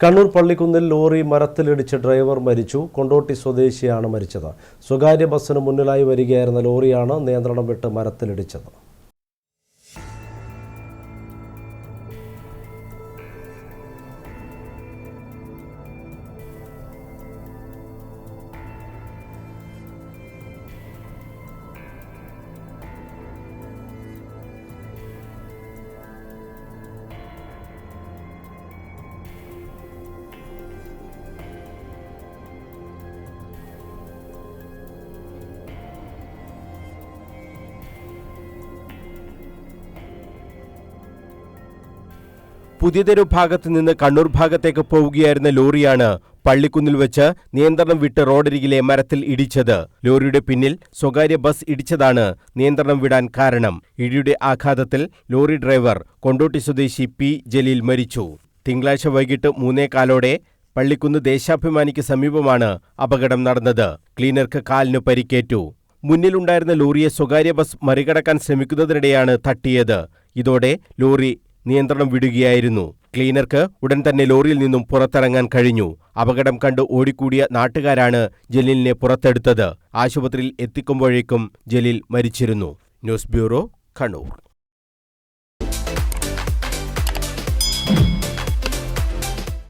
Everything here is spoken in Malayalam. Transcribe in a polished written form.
കണ്ണൂർ പള്ളിക്കുന്നിൽ ലോറി മരത്തിലിടിച്ച് ഡ്രൈവർ മരിച്ചു. കൊണ്ടോട്ടി സ്വദേശിയാണ് മരിച്ചത്. സ്വകാര്യ ബസ്സിന് മുന്നിലായി വരികയായിരുന്ന ലോറിയാണ് നിയന്ത്രണം വിട്ട് മരത്തിലിടിച്ചത്. പുതിയതെരു ഭാഗത്ത് നിന്ന് കണ്ണൂർ ഭാഗത്തേക്ക് പോവുകയായിരുന്ന ലോറിയാണ് പള്ളിക്കുന്നിൽ വെച്ച് നിയന്ത്രണം വിട്ട് റോഡരികിലെ മരത്തിൽ ഇടിച്ചത്. ലോറിയുടെ പിന്നിൽ സ്വകാര്യ ബസ് ഇടിച്ചതാണ് നിയന്ത്രണം വിടാൻ കാരണം. ഇടിയുടെ ആഘാതത്തിൽ ലോറി ഡ്രൈവർ കൊണ്ടോട്ടി സ്വദേശി പി ജലീൽ മരിച്ചു. തിങ്കളാഴ്ച വൈകിട്ട് 3:15 പള്ളിക്കുന്ന് ദേശാഭിമാനിക്ക് സമീപമാണ് അപകടം നടന്നത്. ക്ലീനർക്ക് കാലിന് പരിക്കേറ്റു. മുന്നിലുണ്ടായിരുന്ന ലോറിയെ സ്വകാര്യ ബസ് മറികടക്കാൻ ശ്രമിക്കുന്നതിനിടെയാണ് തട്ടിയത്. ഇതോടെ ലോറി നിയന്ത്രണം വിടുകയായിരുന്നു. ക്ലീനർക്ക് ഉടൻ തന്നെ ലോറിയിൽ നിന്നും പുറത്തിറങ്ങാൻ കഴിഞ്ഞു. അപകടം കണ്ട് ഓടിക്കൂടിയ നാട്ടുകാരാണ് ജലീലിനെ പുറത്തെടുത്തത്. ആശുപത്രിയിൽ എത്തിക്കുമ്പോഴേക്കും ജലീൽ മരിച്ചിരുന്നു. News bureau, Kannur.